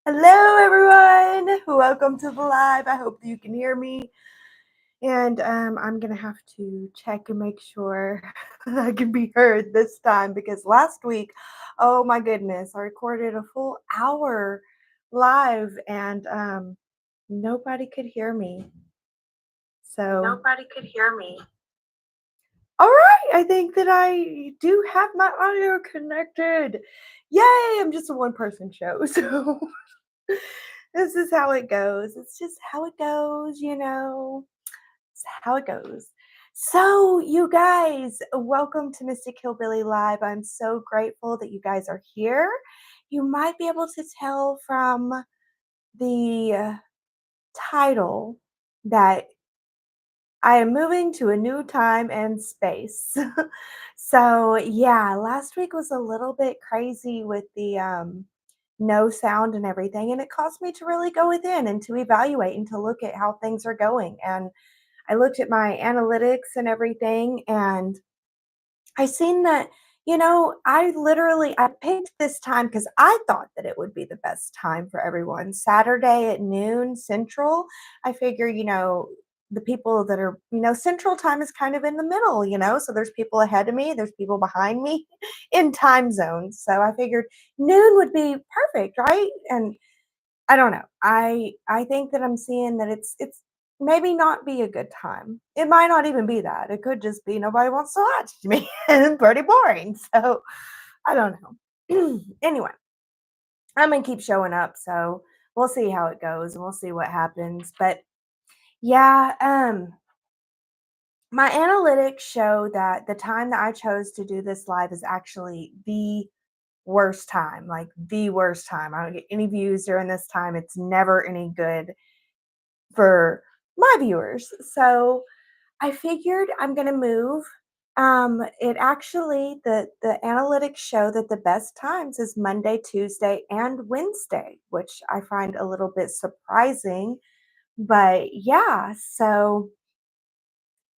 Hello, everyone. Welcome to the live. I hope that you can hear me. And I'm going to have to check and make sure I can be heard this time because last week, oh my goodness, I recorded a full hour live and nobody could hear me. So, all right, I think that I do have my audio connected. Yay, I'm just a one person show. So, this is how it goes. It's just how it goes. It's how it goes. So, you guys, welcome to Mystic Hillbillie Live. I'm so grateful that you guys are here. You might be able to tell from the title that I am moving to a new time and space. So, yeah, last week was a little bit crazy with the no sound and everything. And it caused me to really go within and to evaluate and to look at how things are going. And I looked at my analytics and everything, and I seen that, I picked this time because I thought that it would be the best time for everyone. Saturday at noon Central. I figure, the people that are, Central time is kind of in the middle. So there's people ahead of me, there's people behind me in time zones. So I figured noon would be perfect, right? And I don't know. I think that I'm seeing that it's maybe not be a good time. It might not even be that. It could just be nobody wants to watch me and pretty boring. So I don't know. Anyway, I'm gonna keep showing up. So we'll see how it goes and we'll see what happens. But yeah, my analytics show that the time that I chose to do this live is actually the worst time, like the worst time. I don't get any views during this time. It's never any good for my viewers. So I figured I'm going to move. It actually, the analytics show that the best times is Monday, Tuesday, and Wednesday, which I find a little bit surprising. But yeah, so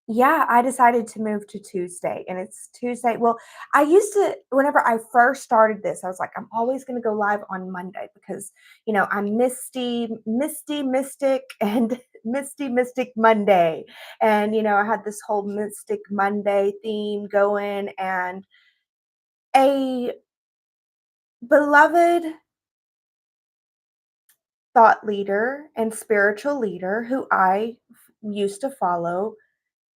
yeah, I decided to move to Tuesday, and it's Tuesday. Well, I used to, whenever I first started this, I was like, I'm always going to go live on Monday because, I'm Mystic, and Mystic Monday. And, I had this whole Mystic Monday theme going, and a beloved thought leader and spiritual leader who I used to follow,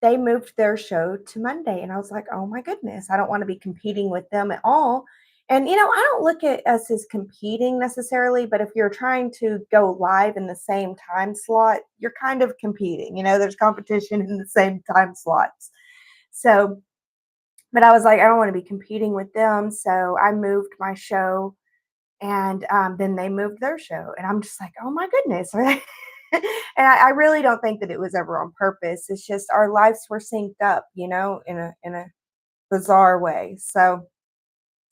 they moved their show to Monday. And I was like, oh my goodness, I don't want to be competing with them at all. And, I don't look at us as competing necessarily, but if you're trying to go live in the same time slot, you're kind of competing. There's competition in the same time slots. So, but I was like, I don't want to be competing with them. So I moved my show, and then they moved their show. And I'm just like, oh my goodness. And I really don't think that it was ever on purpose. It's just our lives were synced up, in a bizarre way. So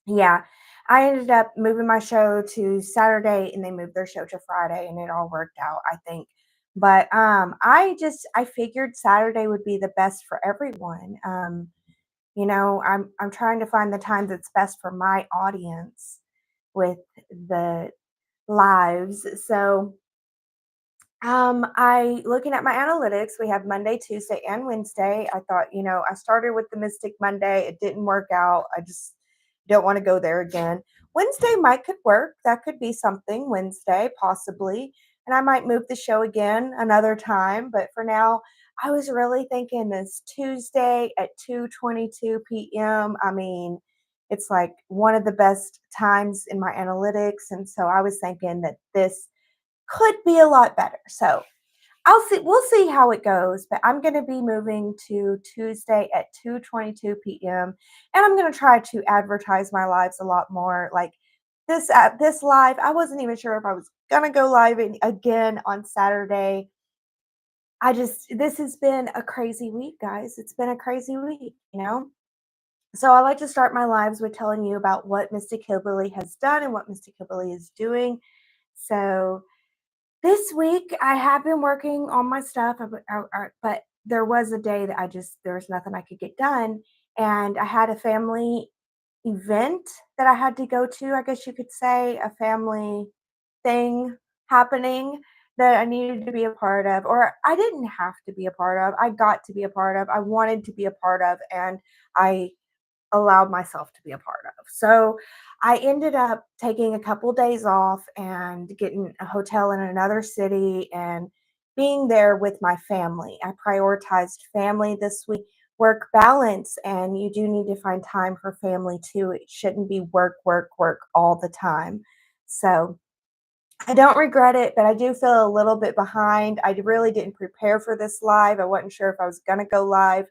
yeah, I ended up moving my show to Saturday, and they moved their show to Friday, and it all worked out, I think. But I figured Saturday would be the best for everyone. I'm trying to find the time that's best for my audience with the lives. So I looking at my analytics, we have Monday, Tuesday, and Wednesday. I thought, I started with the Mystic Monday. It didn't work out. I just don't want to go there again. Wednesday might could work. That could be something Wednesday, possibly. And I might move the show again another time. But for now, I was really thinking this Tuesday at 2:22 p.m. I mean, it's like one of the best times in my analytics. And so I was thinking that this could be a lot better. So we'll see how it goes, but I'm going to be moving to Tuesday at 2:22 p.m. and I'm going to try to advertise my lives a lot more. Like this live, I wasn't even sure if I was going to go live again on Saturday. This has been a crazy week, guys. It's been a crazy week. So I like to start my lives with telling you about what Mystic Hillbillie has done and what Mystic Hillbillie is doing. So this week, I have been working on my stuff, but there was a day that there was nothing I could get done. And I had a family event that I had to go to, I guess you could say, a family. thing happening that I needed to be a part of, or I didn't have to be a part of. I got to be a part of. I wanted to be a part of, and I allowed myself to be a part of. So I ended up taking a couple days off and getting a hotel in another city and being there with my family. I prioritized family this week, work balance, and you do need to find time for family too. It shouldn't be work, work, work all the time. So I don't regret it, but I do feel a little bit behind. I really didn't prepare for this live. I wasn't sure if I was going to go live,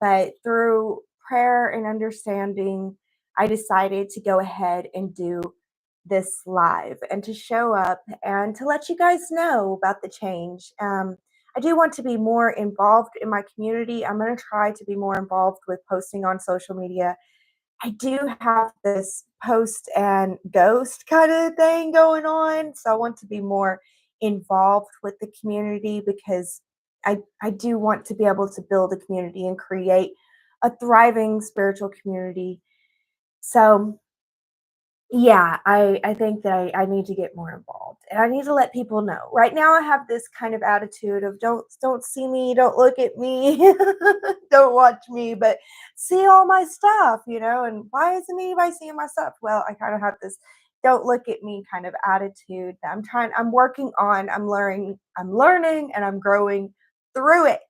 but through prayer and understanding, I decided to go ahead and do this live and to show up and to let you guys know about the change. I do want to be more involved in my community. I'm going to try to be more involved with posting on social media. I do have this post and ghost kind of thing going on. So I want to be more involved with the community because I do want to be able to build a community and create a thriving spiritual community. So yeah, I think that I need to get more involved and I need to let people know. Right now I have this kind of attitude of don't see me, don't look at me, don't watch me, but see all my stuff, and why isn't anybody seeing my stuff? Well, I kind of have this don't look at me kind of attitude that I'm working on, I'm learning and I'm growing through it.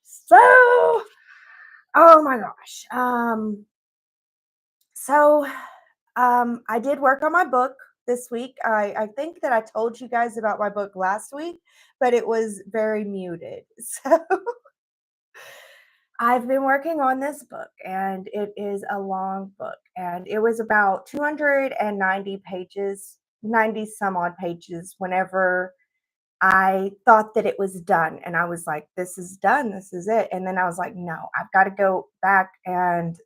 So, oh my gosh. I did work on my book this week. I think that I told you guys about my book last week, but it was very muted. So I've been working on this book, and it is a long book, and it was about 290 pages, 90 some odd pages whenever I thought that it was done. And I was like, this is done, this is it. And then I was like, no, I've got to go back and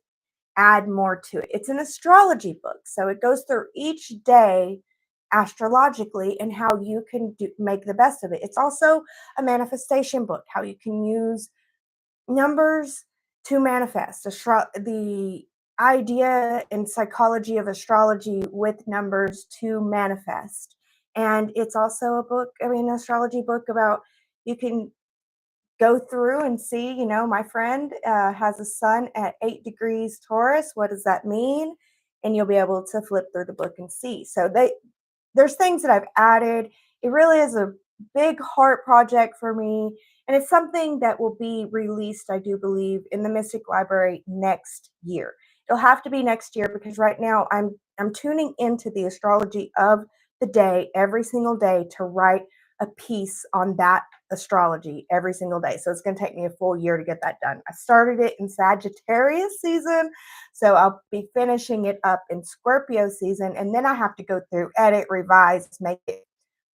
add more to it. It's an astrology book. So it goes through each day astrologically and how you can make the best of it. It's also a manifestation book, how you can use numbers to manifest. The idea and psychology of astrology with numbers to manifest. And it's also an astrology book about you can go through and see, my friend has a sun at 8 degrees Taurus. What does that mean? And you'll be able to flip through the book and see. So there's things that I've added. It really is a big heart project for me. And it's something that will be released, I do believe, in the Mystic Library next year. It'll have to be next year because right now I'm tuning into the astrology of the day every single day to write a piece on that astrology every single day. So it's going to take me a full year to get that done. I started it in Sagittarius season, so I'll be finishing it up in Scorpio season, and then I have to go through, edit, revise, make it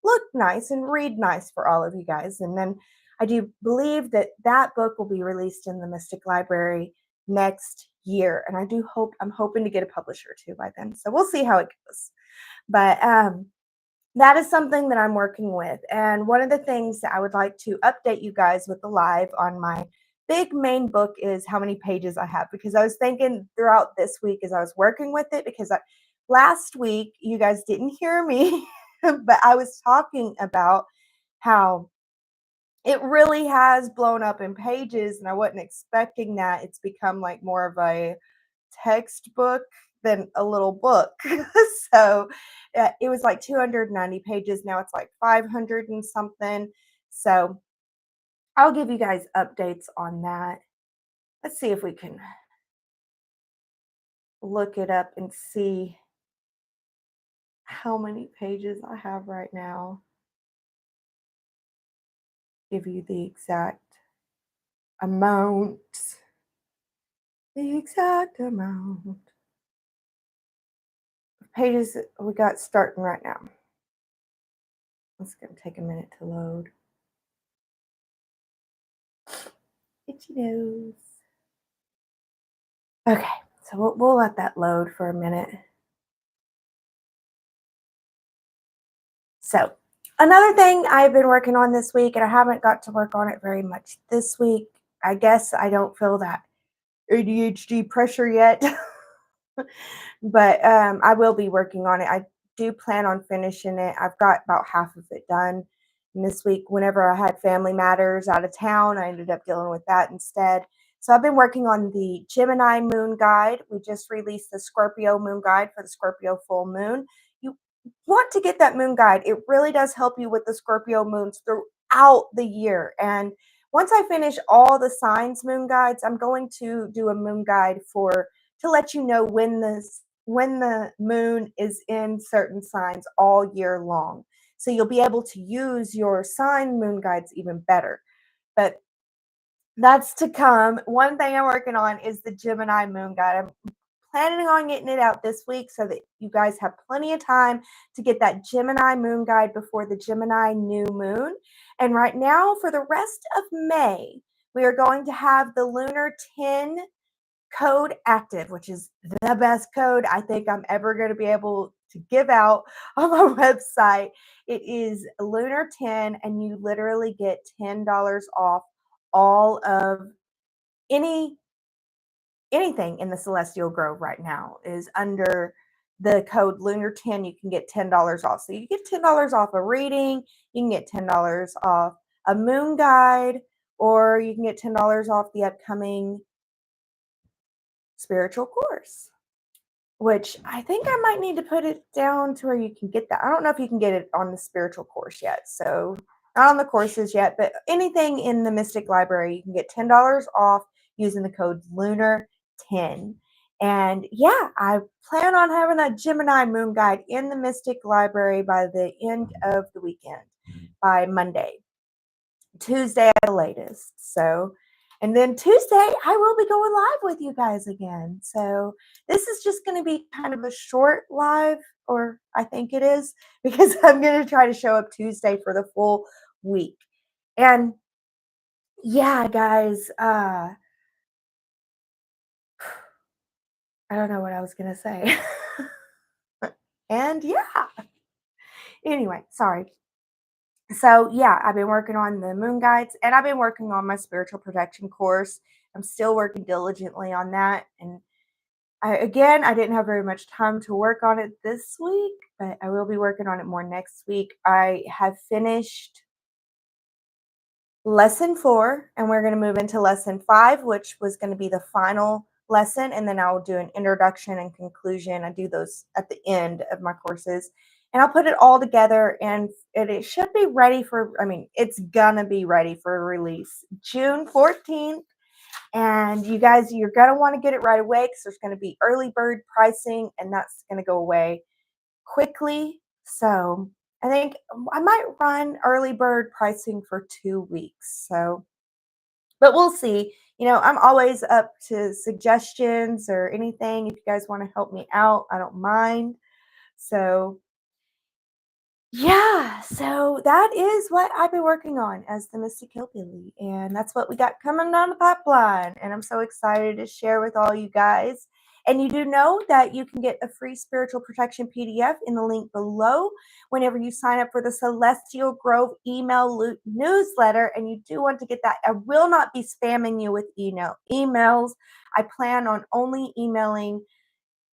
look nice and read nice for all of you guys. And then I do believe that that book will be released in the Mystic Library next year, and I'm hoping to get a publisher too by then. So we'll see how it goes. But that is something that I'm working with. And one of the things that I would like to update you guys with the live on my big main book is how many pages I have, because I was thinking throughout this week as I was working with it, because last week you guys didn't hear me, but I was talking about how it really has blown up in pages and I wasn't expecting that. It's become like more of a textbook than a little book. So it was like 290 pages. Now it's like 500 and something. So I'll give you guys updates on that. Let's see if we can look it up and see how many pages I have right now. Give you the exact amount. The exact amount of pages that we got starting right now. It's going to take a minute to load. Itchy nose. Okay, so we'll let that load for a minute. So another thing I've been working on this week, and I haven't got to work on it very much this week. I guess I don't feel that ADHD pressure yet, but I will be working on it. I do plan on finishing it. I've got about half of it done. And this week, whenever I had family matters out of town, I ended up dealing with that instead. So I've been working on the Gemini moon guide. We just released the Scorpio moon guide for the Scorpio full moon. You want to get that moon guide. It really does help you with the Scorpio moons throughout the year. And once I finish all the signs moon guides, I'm going to do a moon guide for to let you know when the moon is in certain signs all year long. So you'll be able to use your sign moon guides even better. But that's to come. One thing I'm working on is the Gemini moon guide. I'm planning on getting it out this week so that you guys have plenty of time to get that Gemini moon guide before the Gemini new moon. And right now, for the rest of May, we are going to have the Lunar 10 code active, which is the best code I think I'm ever going to be able to give out on my website. It is Lunar 10, and you literally get $10 off all of any anything in the Celestial Grove right now is under the code Lunar 10. You can get $10 off. So you get $10 off a reading, you can get $10 off a moon guide, or you can get $10 off the upcoming spiritual course, which I think I might need to put it down to where you can get that. I don't know if you can get it on the spiritual course yet. So not on the courses yet, but anything in the Mystic Library, you can get $10 off using the code Lunar10. And yeah, I plan on having that Gemini moon guide in the Mystic Library by the end of the weekend, by Monday. Tuesday at the latest. So, and then Tuesday, I will be going live with you guys again. So, this is just going to be kind of a short live, or I think it is, because I'm going to try to show up Tuesday for the full week. And yeah, guys, I don't know what I was going to say. And yeah, anyway, sorry. So yeah, I've been working on the moon guides, and I've been working on my spiritual protection course. I'm still working diligently on that. And I didn't have very much time to work on it this week, but I will be working on it more next week. I have finished lesson 4, and we're going to move into lesson 5, which was going to be the final lesson. And then I will do an introduction and conclusion. I do those at the end of my courses, and I'll put it all together, and it should be ready for, it's going to be ready for release June 14th. And you guys, you're going to want to get it right away because there's going to be early bird pricing, and that's going to go away quickly. So I think I might run early bird pricing for 2 weeks. So, but we'll see. I'm always up to suggestions or anything. If you guys want to help me out, I don't mind. So yeah, so that is what I've been working on as the Mystic Hillbillie, and that's what we got coming down the pipeline. And I'm so excited to share with all you guys. And you do know that you can get a free spiritual protection PDF in the link below whenever you sign up for the Celestial Grove email newsletter. And you do want to get that. I will not be spamming you with emails. I plan on only emailing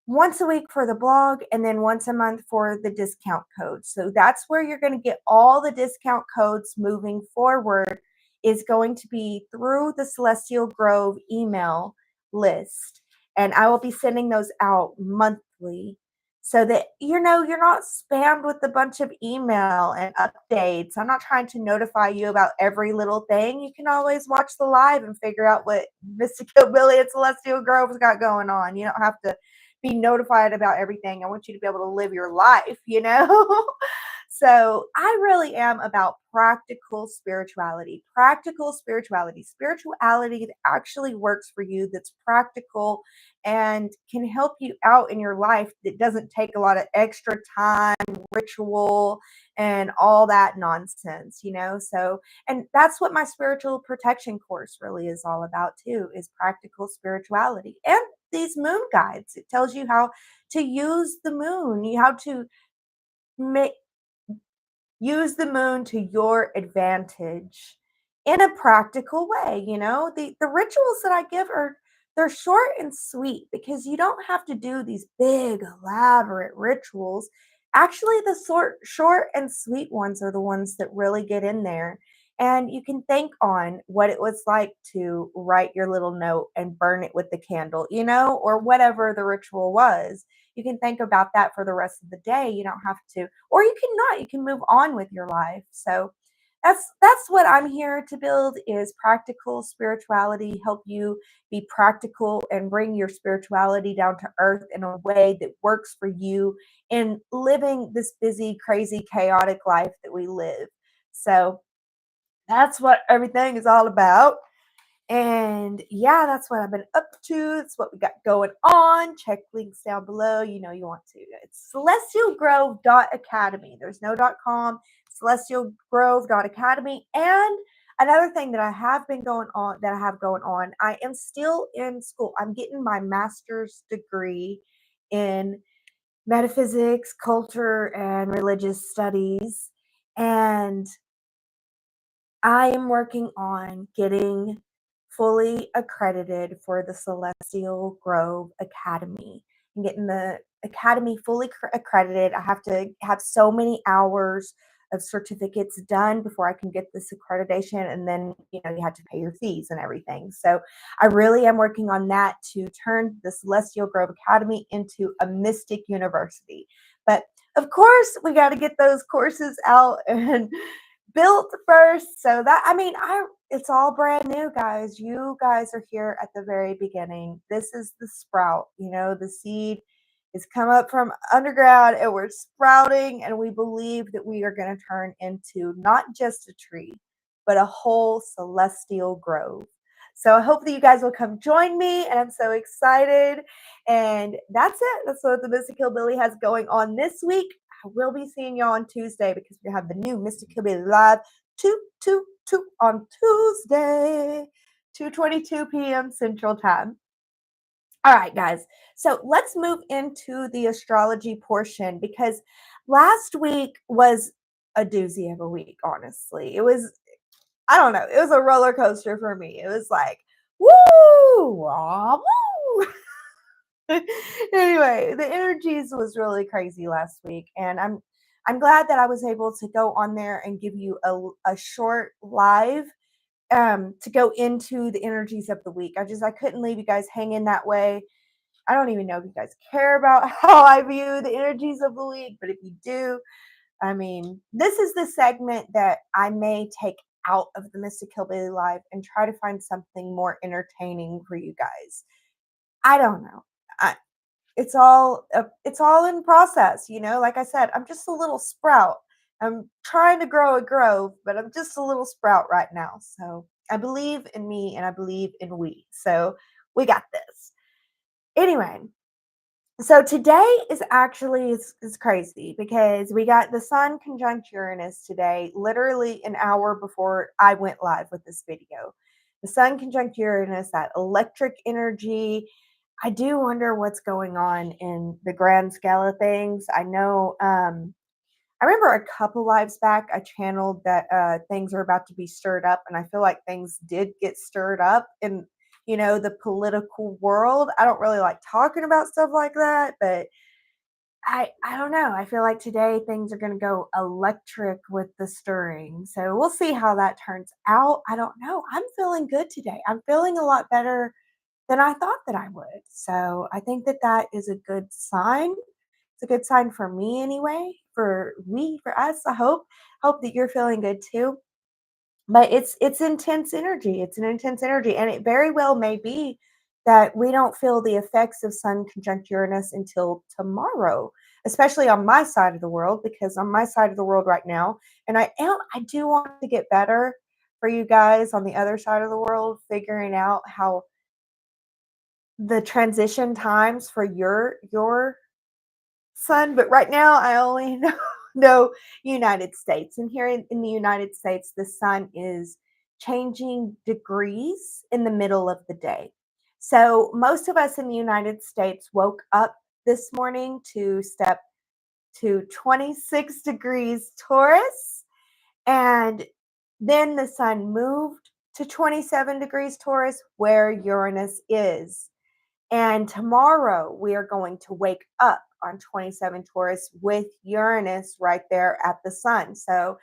once a week for the blog, and then once a month for the discount code. So that's where you're going to get all the discount codes moving forward, is going to be through the Celestial Grove email list. And I will be sending those out monthly so that you're not spammed with a bunch of email and updates. I'm not trying to notify you about every little thing. You can always watch the live and figure out what Mystic Hillbillie and Celestial Grove's got going on. You don't have to be notified about everything. I want you to be able to live your life, So I really am about practical spirituality that actually works for you, that's practical and can help you out in your life, that doesn't take a lot of extra time, ritual, and all that nonsense, So, and that's what my spiritual protection course really is all about too, is practical spirituality. And these moon guides, it tells you how to use the moon, how to use the moon to your advantage in a practical way. The rituals that I give they're short and sweet, because you don't have to do these big elaborate rituals. Actually, the short and sweet ones are the ones that really get in there. And you can think on what it was like to write your little note and burn it with the candle, or whatever the ritual was. You can think about that for the rest of the day. You don't have to, or you can not, you can move on with your life. So that's what I'm here to build is practical spirituality, help you be practical and bring your spirituality down to earth in a way that works for you in living this busy, crazy, chaotic life that we live. So that's what everything is all about. And yeah, that's what I've been up to. That's what we got going on. Check links down below. You want to. It's celestialgrove.academy. There's no .com, celestialgrove.academy. And another thing that I have been going on, that I have going on, I am still in school. I'm getting my master's degree in metaphysics, culture, and religious studies. And I am working on getting fully accredited for the Celestial Grove Academy and getting the academy fully accredited. I have to have so many hours of certificates done before I can get this accreditation. And then, you have to pay your fees and everything. So I really am working on that to turn the Celestial Grove Academy into a mystic university. But of course, we got to get those courses out and built first. So that, it's all brand new, guys. You guys are here at the very beginning. This is the sprout, the seed is come up from underground and we're sprouting, and we believe that we are going to turn into not just a tree, but a whole celestial grove. So I hope that you guys will come join me, and I'm so excited. And that's it. That's what the Mystic Hillbillie has going on this week. I will be seeing y'all on Tuesday because we have the new Mystic Hillbillie live 2 on Tuesday, 2:22 p.m. Central Time. All right, guys. So let's move into the astrology portion because last week was a doozy of a week, honestly. I don't know, it was a roller coaster for me. It was like, woo, ah, woo. Anyway, the energies was really crazy last week, and I'm glad that I was able to go on there and give you a short live to go into the energies of the week. I couldn't leave you guys hanging that way. I don't even know if you guys care about how I view the energies of the week, but if you do, this is the segment that I may take out of the Mystic Hillbillie Live and try to find something more entertaining for you guys. I don't know. It's all in process, like I said, I'm just a little sprout. I'm trying to grow a grove, but I'm just a little sprout right now. So I believe in me and I believe in we. So we got this. Anyway, so today is actually is crazy because we got the sun conjunct Uranus today, literally an hour before I went live with this video. The sun conjunct Uranus, that electric energy. I do wonder what's going on in the grand scale of things. I know, I remember a couple lives back, I channeled that things are about to be stirred up, and I feel like things did get stirred up in, the political world. I don't really like talking about stuff like that, but I don't know. I feel like today things are going to go electric with the stirring. So we'll see how that turns out. I don't know. I'm feeling good today. I'm feeling a lot better than I thought that I would. So I think that that is a good sign. It's a good sign for me anyway, for us. I hope that you're feeling good too. But it's intense energy. It's an intense energy, and it very well may be that we don't feel the effects of Sun conjunct Uranus until tomorrow, especially on my side of the world, because on my side of the world right now, and I do want to get better for you guys on the other side of the world, figuring out how the transition times for your sun, but right now I only know United States. And here in the United States, the sun is changing degrees in the middle of the day. So most of us in the United States woke up this morning to step to 26 degrees Taurus, and then the sun moved to 27 degrees Taurus where Uranus is. And tomorrow we are going to wake up on 27 Taurus with Uranus right there at the sun. So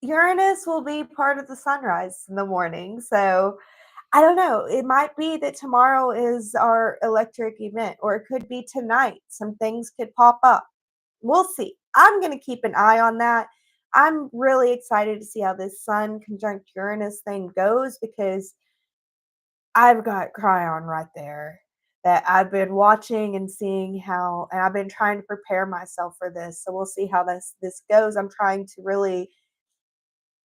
Uranus will be part of the sunrise in the morning. So I don't know. It might be that tomorrow is our electric event, or it could be tonight. Some things could pop up. We'll see. I'm going to keep an eye on that. I'm really excited to see how this Sun conjunct Uranus thing goes because I've got Cryon right there that I've been watching and seeing how, and I've been trying to prepare myself for this. So we'll see how this goes. I'm trying to really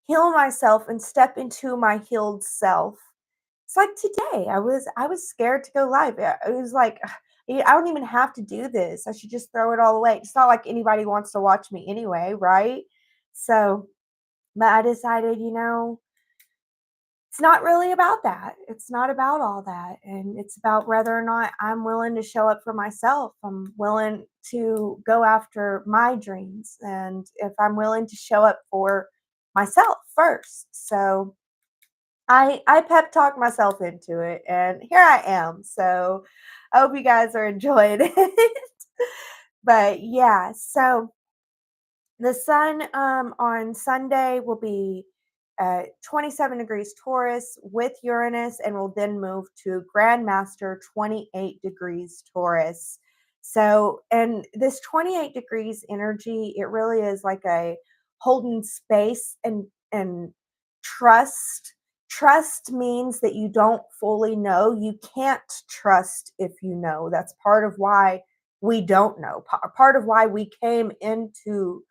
heal myself and step into my healed self. It's like today, I was scared to go live. It was like, I don't even have to do this. I should just throw it all away. It's not like anybody wants to watch me anyway, right? So, but I decided, it's not really about that. It's not about all that. And it's about whether or not I'm willing to show up for myself. I'm willing to go after my dreams. And if I'm willing to show up for myself first. So I pep talk myself into it and here I am. So I hope you guys are enjoying it. But yeah, so the sun on Sunday will be 27 degrees Taurus with Uranus and will then move to Grandmaster 28 degrees Taurus. So, and this 28 degrees energy, it really is like a holding space and trust. Trust means that you don't fully know. You can't trust if you know. That's part of why we don't know. Part of why we came into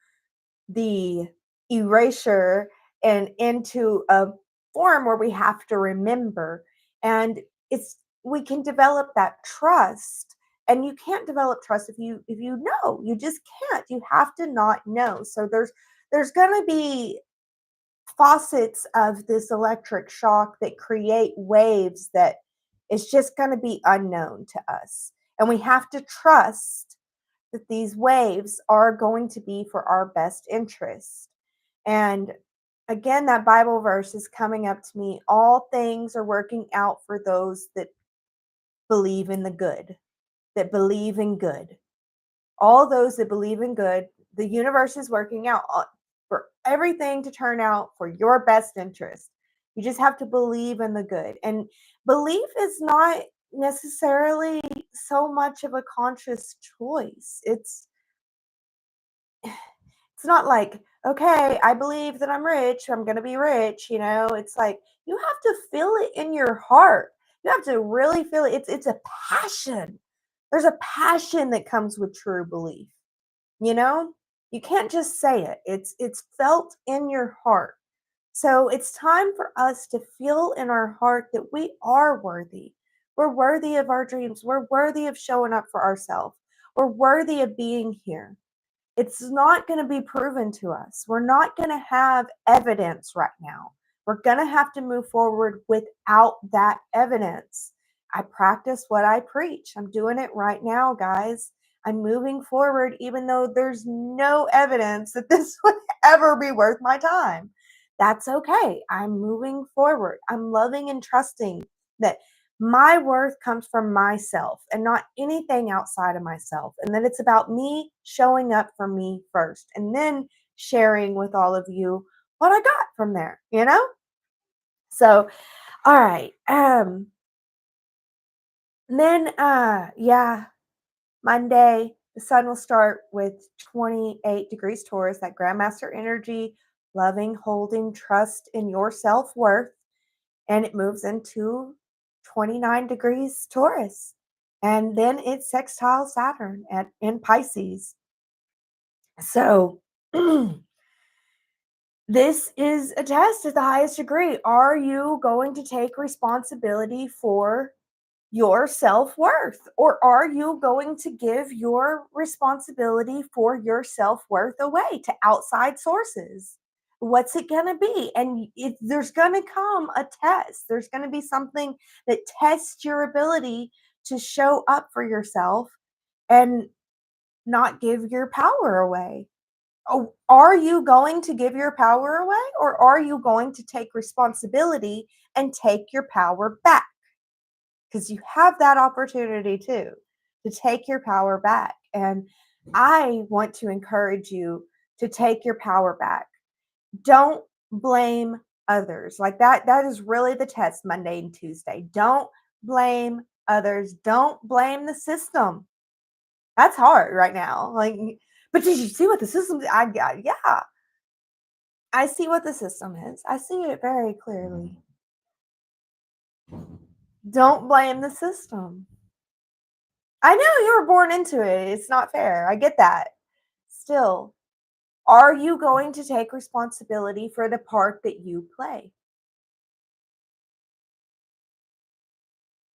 the erasure and into a form where we have to remember. And it's we can develop that trust. And you can't develop trust if you know. You just can't. You have to not know. So there's going to be faucets of this electric shock that create waves that is just going to be unknown to us. And we have to trust that these waves are going to be for our best interest. And again, that Bible verse is coming up to me. All things are working out for those that believe in the good, that believe in good. All those that believe in good, the universe is working out for everything to turn out for your best interest. You just have to believe in the good. And belief is not necessarily so much of a conscious choice. It's not like, okay, I believe that I'm rich, I'm going to be rich, It's like you have to feel it in your heart. You have to really feel it. It's a passion. There's a passion that comes with true belief. You know? You can't just say it. It's felt in your heart. So it's time for us to feel in our heart that we are worthy. We're worthy of our dreams. We're worthy of showing up for ourselves. We're worthy of being here. It's not going to be proven to us. We're not going to have evidence right now. We're going to have to move forward without that evidence. I practice what I preach. I'm doing it right now, guys. I'm moving forward, even though there's no evidence that this would ever be worth my time. That's okay. I'm moving forward. I'm loving and trusting that my worth comes from myself and not anything outside of myself. And that it's about me showing up for me first and then sharing with all of you what I got from there. So, all right. Then yeah, Monday, the sun will start with 28 degrees Taurus, that Grandmaster energy, loving, holding, trust in your self-worth. And it moves into 29 degrees Taurus. And then it's sextile Saturn in Pisces. So this is a test at the highest degree. Are you going to take responsibility for your self-worth, or are you going to give your responsibility for your self-worth away to outside sources? What's it going to be? And there's going to come a test. There's going to be something that tests your ability to show up for yourself and not give your power away. Oh, are you going to give your power away, or are you going to take responsibility and take your power back? Because you have that opportunity too, to take your power back. And I want to encourage you to take your power back. Don't blame others. Like that is really the test Monday and Tuesday. Don't blame others. Don't blame the system. That's hard right now. Like, but did you see what the system? I got? Yeah, I see what the system is. I see it very clearly. Don't blame the system. I know you were born into it. It's not fair. I get that. Still, are you going to take responsibility for the part that you play?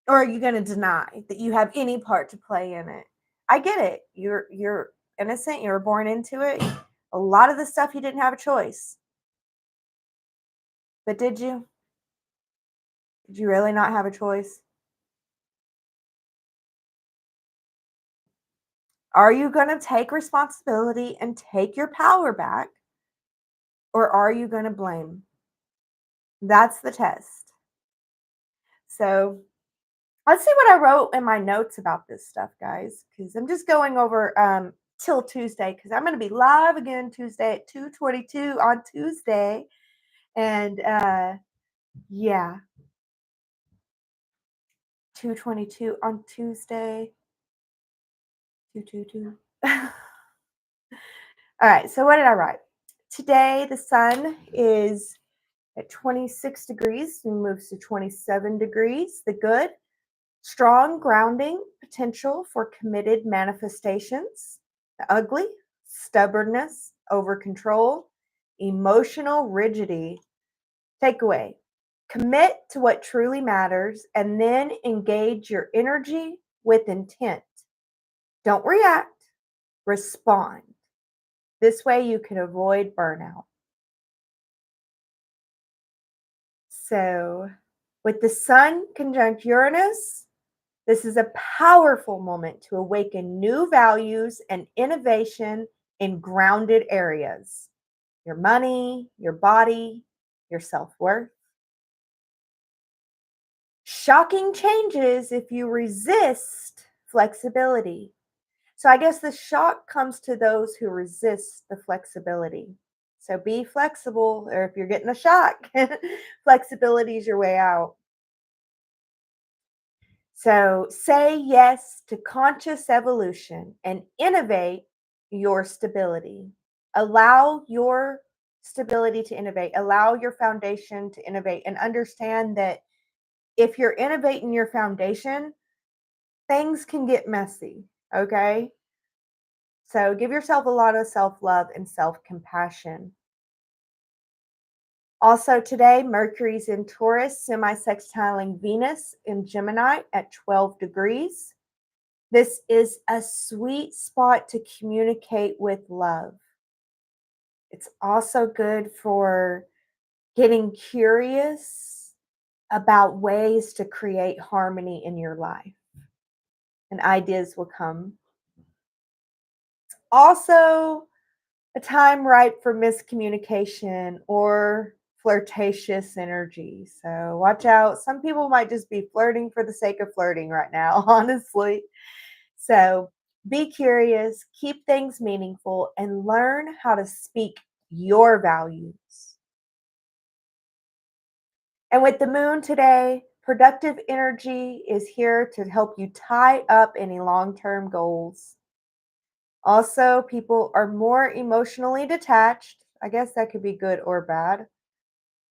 Or are you going to deny that you have any part to play in it? I get it. You're innocent. You were born into it. A lot of the stuff you didn't have a choice. But did you? Did you really not have a choice? Are you going to take responsibility and take your power back? Or are you going to blame? That's the test. So let's see what I wrote in my notes about this stuff, guys, because I'm just going over till Tuesday, because I'm going to be live again Tuesday at 2:22 on Tuesday. And yeah, 2:22 on Tuesday. 222. All right, so what did I write? Today, the sun is at 26 degrees and moves to 27 degrees. The good, strong grounding potential for committed manifestations. The ugly, stubbornness, over control, emotional rigidity. Takeaway: commit to what truly matters and then engage your energy with intent. Don't react, respond. This way you can avoid burnout. So, with the sun conjunct Uranus, this is a powerful moment to awaken new values and innovation in grounded areas: your money, your body, your self worth. Shocking changes if you resist flexibility. So, I guess the shock comes to those who resist the flexibility. So, be flexible, or if you're getting a shock, flexibility is your way out. So say yes to conscious evolution and innovate your stability. Allow your stability to innovate. Allow your foundation to innovate, and understand that if you're innovating your foundation, things can get messy. Okay. So give yourself a lot of self love and self compassion. Also, today, Mercury's in Taurus, semi sextiling Venus in Gemini at 12 degrees. This is a sweet spot to communicate with love. It's also good for getting curious about ways to create harmony in your life, and ideas will come. Also, a time ripe for miscommunication or flirtatious energy. So watch out. Some people might just be flirting for the sake of flirting right now, honestly. So be curious, keep things meaningful, and learn how to speak your values. And with the moon today, productive energy is here to help you tie up any long term goals. Also, people are more emotionally detached. I guess that could be good or bad,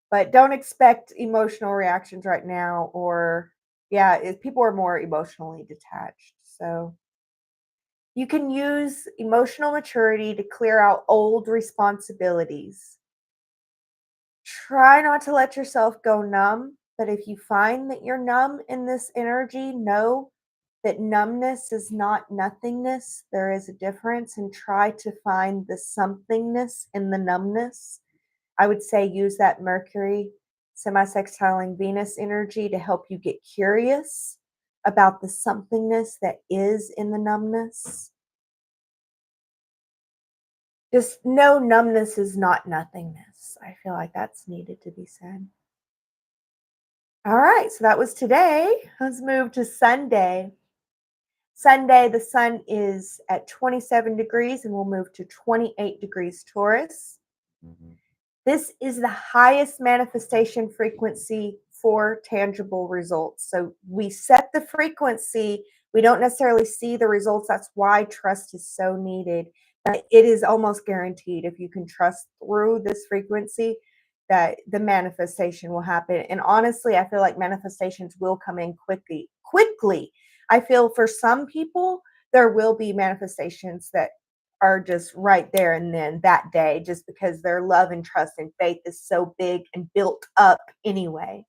but don't expect emotional reactions right now. Or, yeah, people are more emotionally detached. So, you can use emotional maturity to clear out old responsibilities. Try not to let yourself go numb, but if you find that you're numb in this energy, know that numbness is not nothingness. There is a difference, and try to find the somethingness in the numbness. I would say use that Mercury semi-sextiling Venus energy to help you get curious about the somethingness that is in the numbness. Just know numbness is not nothingness. I feel like that's needed to be said. All right, so that was today. Let's move to Sunday. Sunday, the sun is at 27 degrees and will move to 28 degrees Taurus. This is the highest manifestation frequency for tangible results. So we set the frequency. We don't necessarily see the results. That's why trust is so needed. But it is almost guaranteed if you can trust through this frequency that the manifestation will happen. And honestly, I feel like manifestations will come in quickly. Quickly. I feel for some people, there will be manifestations that are just right there and then that day, just because their love and trust and faith is so big and built up anyway.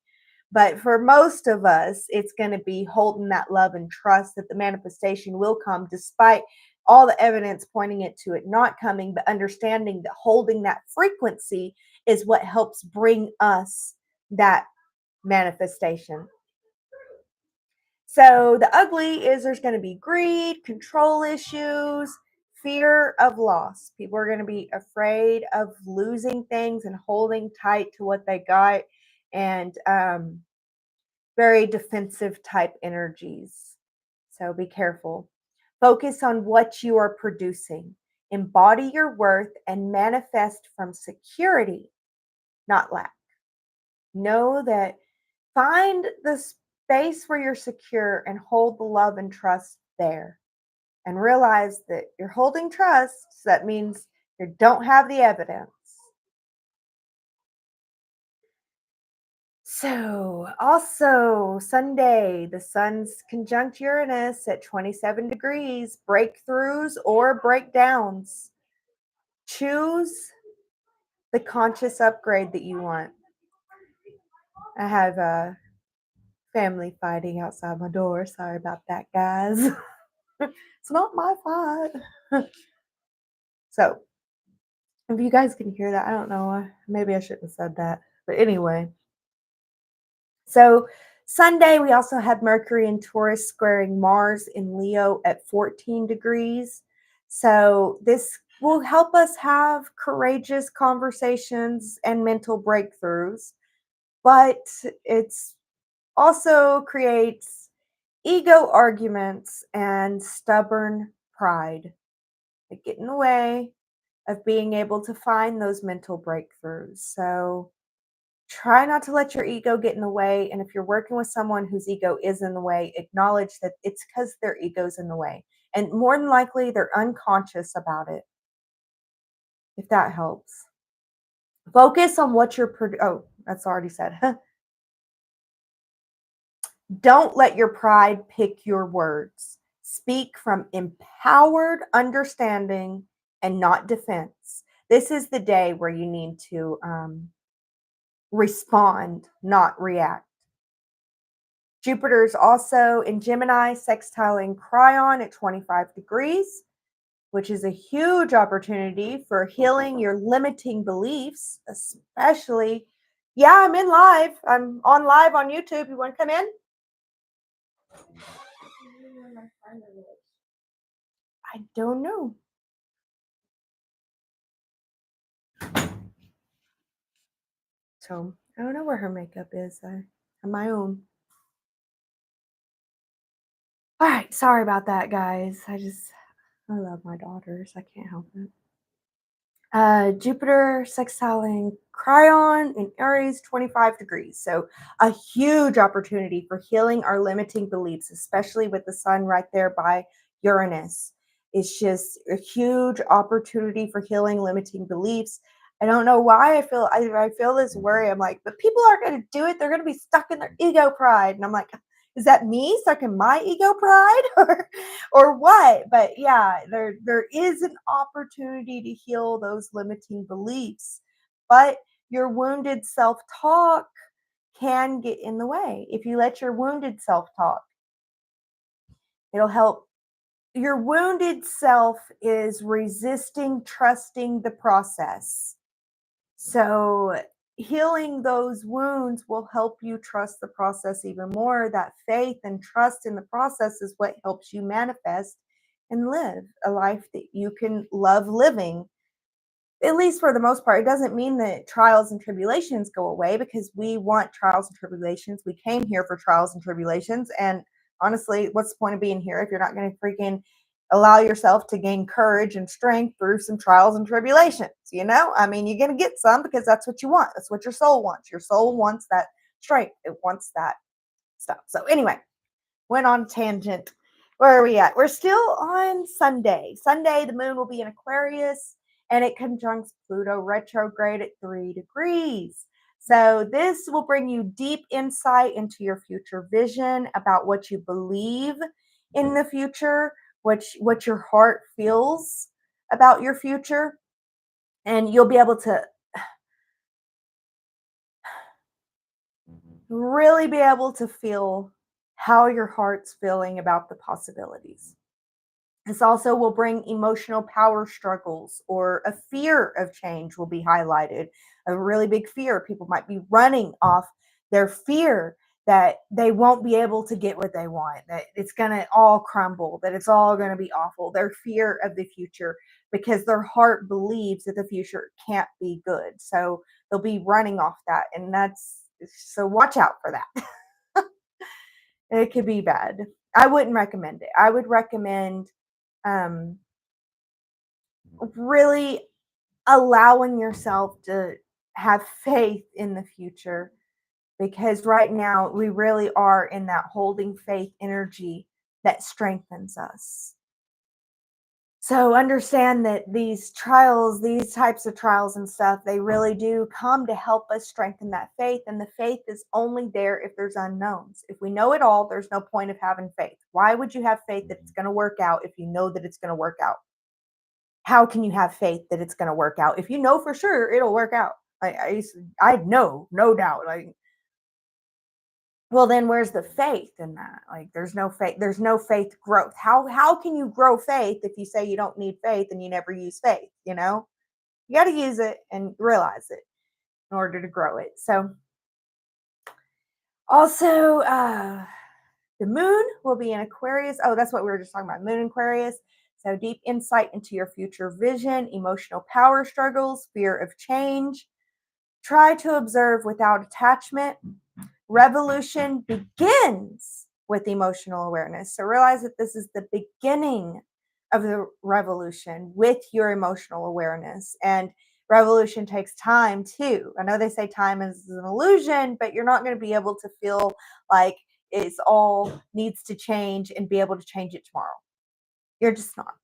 But for most of us, it's going to be holding that love and trust that the manifestation will come despite all the evidence pointing it to it not coming, but understanding that holding that frequency is what helps bring us that manifestation. So the ugly is there's going to be greed, control issues, fear of loss. People are going to be afraid of losing things and holding tight to what they got, and very defensive type energies. So be careful. Focus on what you are producing. Embody your worth and manifest from security, not lack. Know that find the space where you're secure and hold the love and trust there. And realize that you're holding trust. So that means you don't have the evidence. So, also Sunday, the sun's conjunct Uranus at 27 degrees, breakthroughs or breakdowns. Choose the conscious upgrade that you want. I have a family fighting outside my door. Sorry about that, guys. It's not my fault. So, if you guys can hear that, I don't know. Maybe I shouldn't have said that. But anyway. So, Sunday, we also had Mercury in Taurus squaring Mars in Leo at 14 degrees. So, this will help us have courageous conversations and mental breakthroughs. But it's also creates ego arguments and stubborn pride that get in the way of being able to find those mental breakthroughs. So try not to let your ego get in the way. And if you're working with someone whose ego is in the way, acknowledge that it's because their ego's in the way. And more than likely, they're unconscious about it, if that helps. Focus on what you're oh, that's already said. Don't let your pride pick your words. Speak from empowered understanding and not defense. This is the day where you need to respond, not react. Jupiter is also in Gemini, sextiling Chiron at 25 degrees, which is a huge opportunity for healing your limiting beliefs, especially. Yeah, I'm in live. I'm on live on YouTube. You want to come in? I don't know. So I don't know where her makeup is. I have my own. All right, sorry about that, guys. I love my daughters. I can't help it. Jupiter sextiling Chiron in Aries, 25 degrees. So a huge opportunity for healing our limiting beliefs, especially with the sun right there by Uranus. It's just a huge opportunity for healing limiting beliefs. I don't know why I feel this worry. I'm like, but people aren't going to do it. They're going to be stuck in their ego pride. And I'm like, is that me stuck in my ego pride or what? But yeah, there is an opportunity to heal those limiting beliefs, but your wounded self-talk can get in the way. If you let your wounded self-talk, it'll help. Your wounded self is resisting trusting the process. So healing those wounds will help you trust the process even more. That faith and trust in the process is what helps you manifest and live a life that you can love living, at least for the most part. It doesn't mean that trials and tribulations go away, because we want trials and tribulations. We came here for trials and tribulations, and Honestly, what's the point of being here if you're not going to freaking allow yourself to gain courage and strength through some trials and tribulations? I mean, you're going to get some because that's what you want. That's what your soul wants. Your soul wants that strength. It wants that stuff. So, anyway, went on a tangent. Where are we at? We're still on Sunday. Sunday, the moon will be in Aquarius and it conjuncts Pluto retrograde at 3 degrees. So, this will bring you deep insight into your future vision about what you believe in the future, what your heart feels about your future. And you'll be able to really be able to feel how your heart's feeling about the possibilities. This also will bring emotional power struggles, or a fear of change will be highlighted. A really big fear. People might be running off their fear that they won't be able to get what they want, that it's going to all crumble, that it's all going to be awful. Their fear of the future because their heart believes that the future can't be good. So they'll be running off that. And so watch out for that. It could be bad. I wouldn't recommend it. I would recommend um, really allowing yourself to have faith in the future, because right now we really are in that holding faith energy that strengthens us. So understand that these trials, these types of trials and stuff, they really do come to help us strengthen that faith. And the faith is only there if there's unknowns. If we know it all, there's no point of having faith. Why would you have faith that it's going to work out if you know that it's going to work out? How can you have faith that it's going to work out if you know for sure it'll work out? I know, no doubt. Like, well, then where's the faith in that? Like, there's no faith. There's no faith growth. How can you grow faith if you say you don't need faith and you never use faith? You got to use it and realize it in order to grow it. So, also, the moon will be in Aquarius. Oh, that's what we were just talking about. Moon in Aquarius. So, deep insight into your future vision, emotional power struggles, fear of change. Try to observe without attachment. Revolution begins with emotional awareness. So, realize that this is the beginning of the revolution with your emotional awareness. And revolution takes time too. I know they say time is an illusion, but you're not going to be able to feel like it's all needs to change and be able to change it tomorrow. You're just not.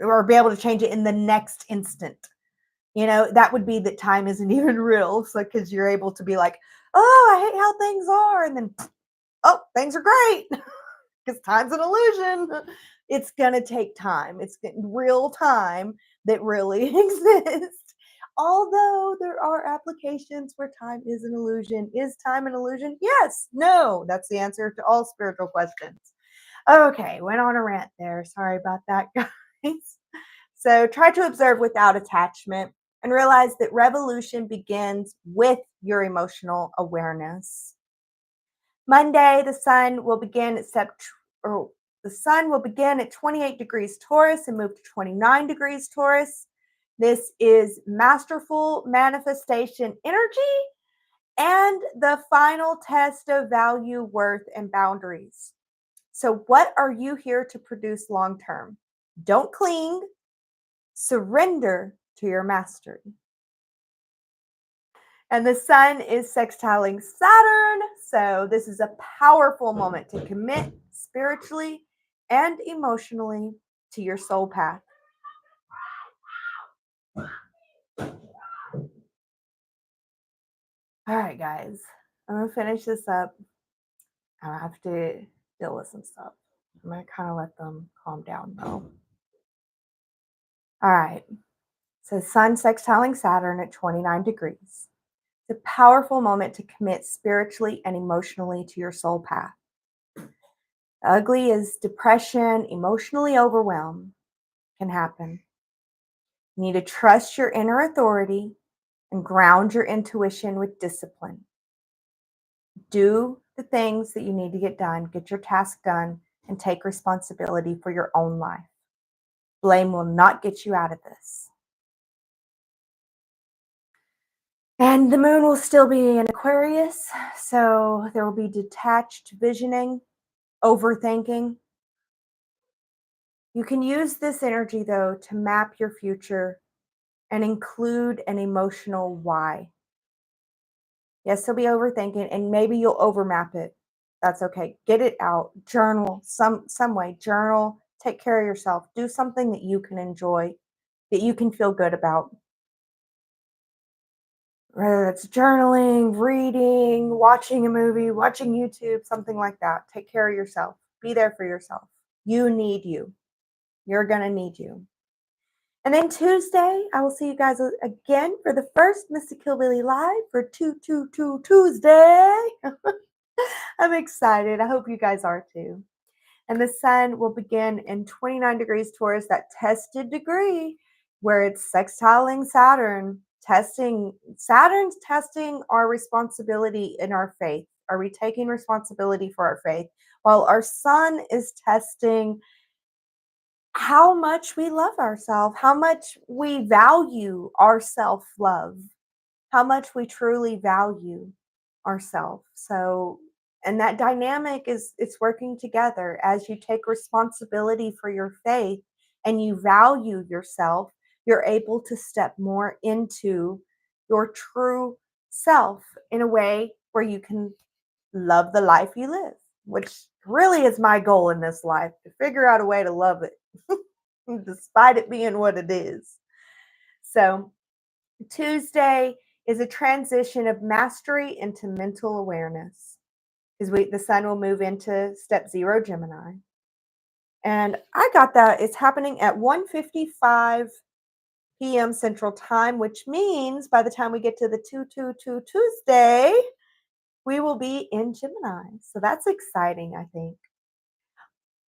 Or be able to change it in the next instant. That would be that time isn't even real. So, because you're able to be like, oh, I hate how things are. And then, oh, things are great because time's an illusion. It's going to take time. It's real time that really exists. Although there are applications where time is an illusion. Is time an illusion? Yes. No. That's the answer to all spiritual questions. Okay. Went on a rant there. Sorry about that, guys. So try to observe without attachment and realize that revolution begins with your emotional awareness. Monday, the sun will begin at 28 degrees Taurus and move to 29 degrees Taurus. This is masterful manifestation energy and the final test of value, worth, and boundaries. So, what are you here to produce long term? Don't cling, surrender to your mastery. And the sun is sextiling Saturn. So this is a powerful moment to commit spiritually and emotionally to your soul path. All right, guys, I'm going to finish this up. I have to deal with some stuff. I'm going to kind of let them calm down, though. All right. So sun sextiling Saturn at 29 degrees. It's a powerful moment to commit spiritually and emotionally to your soul path. Ugly is depression, emotionally overwhelmed can happen. You need to trust your inner authority and ground your intuition with discipline. Do the things that you need to get done, get your task done, and take responsibility for your own life. Blame will not get you out of this. And the moon will still be in Aquarius, so there will be detached visioning. overthinking. You can use this energy though to map your future and include an emotional why. Yes, there'll be overthinking and maybe you'll overmap it. That's okay. Get it out. Journal some way. Journal. Take care of yourself. Do something that you can enjoy, that you can feel good about. Whether it's journaling, reading, watching a movie, watching YouTube, something like that. Take care of yourself. Be there for yourself. You need you. You're going to need you. And then Tuesday, I will see you guys again for the first Mystic Hillbillie Live for 222 Tuesday. I'm excited. I hope you guys are too. And the sun will begin in 29 degrees Taurus, that tested degree where it's sextiling Saturn, Saturn's testing our responsibility in our faith. Are we taking responsibility for our faith? While our sun is testing how much we love ourselves, how much we value our self love, how much we truly value ourselves. So, and that dynamic is it's working together as you take responsibility for your faith and you value yourself, you're able to step more into your true self in a way where you can love the life you live, which really is my goal in this life, to figure out a way to love it despite it being what it is. So, Tuesday is a transition of mastery into mental awareness because the sun will move into step 0 Gemini. And I got that it's happening at 1:55 p.m. Central Time, which means by the time we get to the 222 Tuesday, we will be in Gemini. So that's exciting, I think.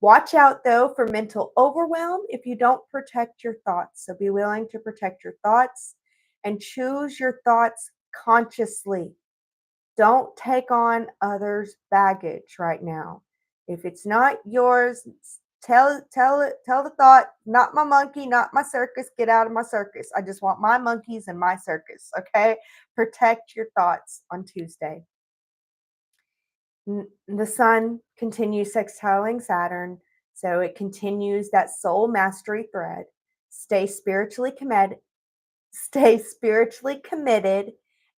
Watch out though for mental overwhelm if you don't protect your thoughts. So be willing to protect your thoughts and choose your thoughts consciously. Don't take on others' baggage right now. If it's not yours, tell the thought, not my monkey, not my circus, get out of my circus. I just want my monkeys and my circus, okay? Protect your thoughts on Tuesday. The sun continues sextiling Saturn, so it continues that soul mastery thread. Stay spiritually committed,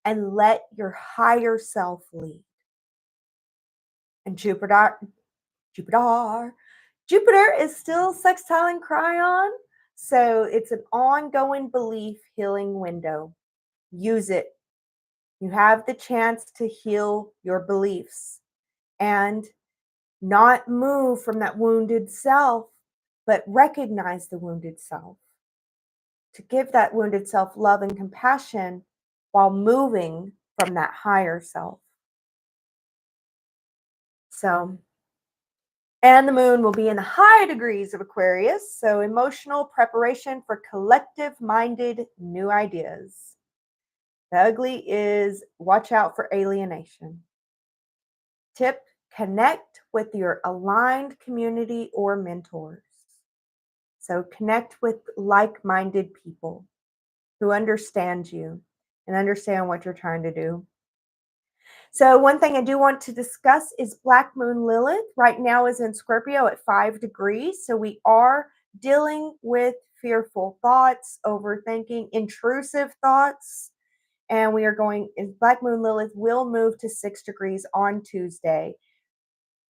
and let your higher self lead. And Jupiter, Jupiter is still sextiling Cryon, so it's an ongoing belief healing window. Use it. You have the chance to heal your beliefs and not move from that wounded self, but recognize the wounded self. To give that wounded self love and compassion while moving from that higher self. So, and the moon will be in the high degrees of Aquarius, so emotional preparation for collective minded new ideas. The ugly is watch out for alienation. Tip, connect with your aligned community or mentors. So connect with like-minded people who understand you and understand what you're trying to do. So one thing I do want to discuss is Black Moon Lilith. Right now is in Scorpio at 5 degrees. So we are dealing with fearful thoughts, overthinking, intrusive thoughts. And we are going, Black Moon Lilith will move to 6 degrees on Tuesday,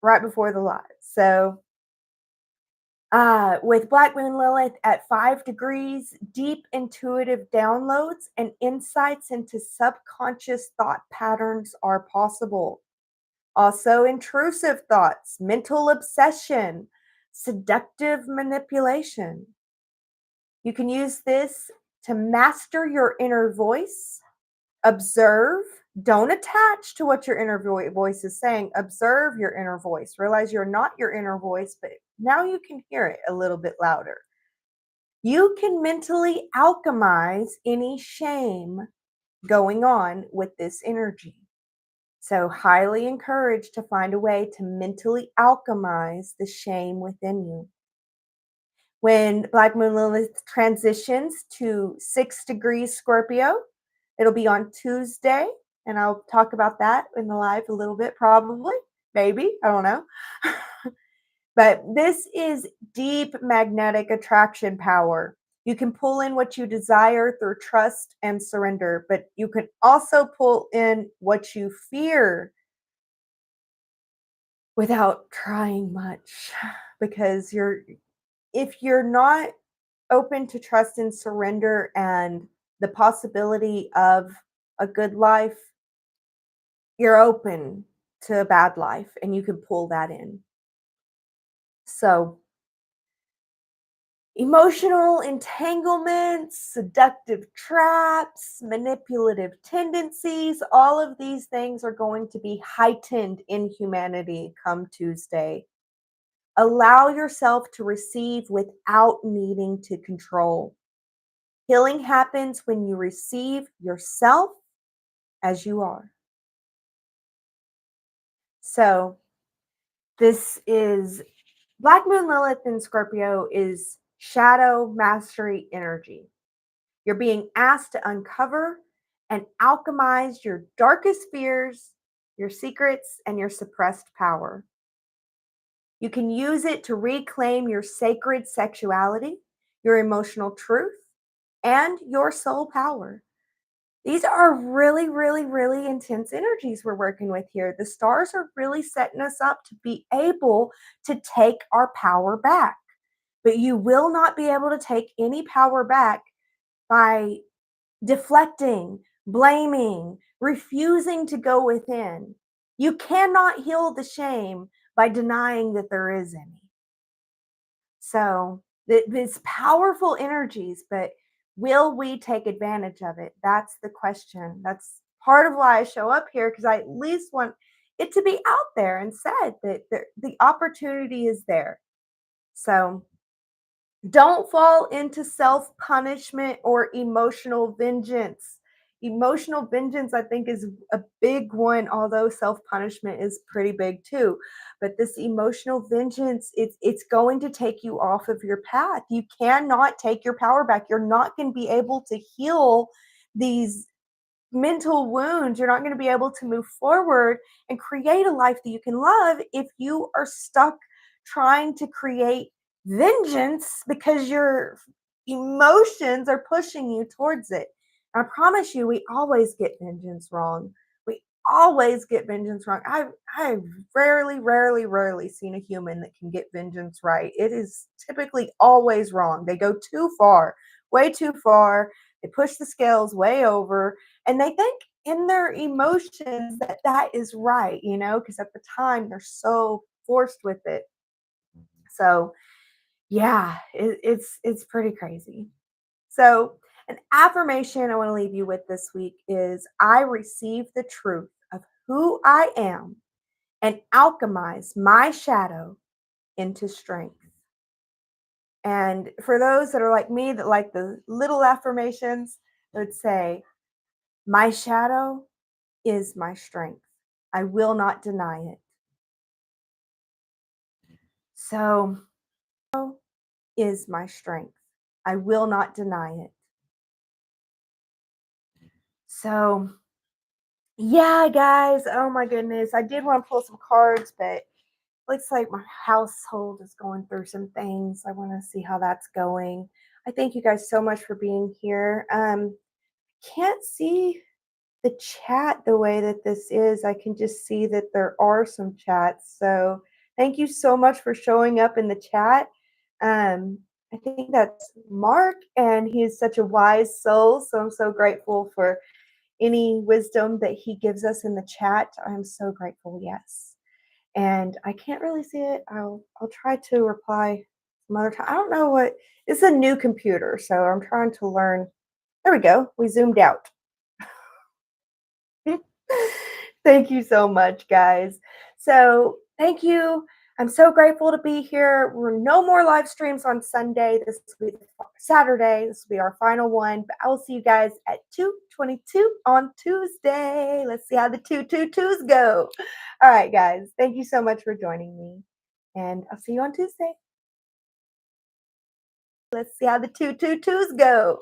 right before the live. So with Black Moon Lilith at 5 degrees, deep intuitive downloads and insights into subconscious thought patterns are possible. Also, intrusive thoughts, mental obsession, seductive manipulation. You can use this to master your inner voice, observe. Don't attach to what your inner voice is saying. Observe your inner voice. Realize you're not your inner voice, but now you can hear it a little bit louder. You can mentally alchemize any shame going on with this energy. So, highly encouraged to find a way to mentally alchemize the shame within you. When Black Moon Lilith transitions to 6 degrees Scorpio, it'll be on Tuesday, and I'll talk about that in the live a little bit probably. Maybe, I don't know. But this is deep magnetic attraction power. You can pull in what you desire through trust and surrender, but you can also pull in what you fear without trying much because if you're not open to trust and surrender and the possibility of a good life, you're open to a bad life and you can pull that in. So, emotional entanglements, seductive traps, manipulative tendencies, all of these things are going to be heightened in humanity come Tuesday. Allow yourself to receive without needing to control. Healing happens when you receive yourself as you are. So, this is Black Moon Lilith in Scorpio is shadow mastery energy. You're being asked to uncover and alchemize your darkest fears, your secrets, and your suppressed power. You can use it to reclaim your sacred sexuality, your emotional truth, and your soul power. These are really, really, really intense energies we're working with here. The stars are really setting us up to be able to take our power back. But you will not be able to take any power back by deflecting, blaming, refusing to go within. You cannot heal the shame by denying that there is any. So, it's powerful energies, but will we take advantage of it? That's the question. That's part of why I show up here because I at least want it to be out there and said that the opportunity is there. So, don't fall into self punishment or emotional vengeance. Emotional vengeance, I think, is a big one, although self punishment is pretty big too. But this emotional vengeance, it's going to take you off of your path. You cannot take your power back. You're not going to be able to heal these mental wounds. You're not going to be able to move forward and create a life that you can love if you are stuck trying to create vengeance because your emotions are pushing you towards it. I promise you, we always get vengeance wrong. We always get vengeance wrong. I've rarely seen a human that can get vengeance right. It is typically always wrong. They go too far, way too far. They push the scales way over and they think in their emotions that that is right, because at the time they're so forced with it. So yeah, it's pretty crazy. So an affirmation I want to leave you with this week is I receive the truth of who I am and alchemize my shadow into strength. And for those that are like me that like the little affirmations, I would say my shadow is my strength. I will not deny it. So, is my strength. I will not deny it. So, yeah, guys. Oh my goodness. I did want to pull some cards, but looks like my household is going through some things. I want to see how that's going. I thank you guys so much for being here. Can't see the chat the way that this is. I can just see that there are some chats. So thank you so much for showing up in the chat. I think that's Mark, and he is such a wise soul. So I'm so grateful for any wisdom that he gives us in the chat. I'm so grateful. Yes. And I can't really see it. I'll try to reply some other time. I don't know what it's a new computer, so I'm trying to learn. There we go. We zoomed out. Thank you so much, guys. So, thank you. I'm so grateful to be here. We're no more live streams on Sunday. This will be Saturday. This will be our final one. But I will see you guys at 2:22 on Tuesday. Let's see how the 222s go. All right, guys. Thank you so much for joining me. And I'll see you on Tuesday. Let's see how the 222s go.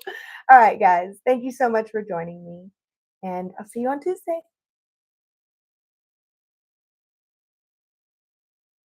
All right, guys. Thank you so much for joining me. And I'll see you on Tuesday.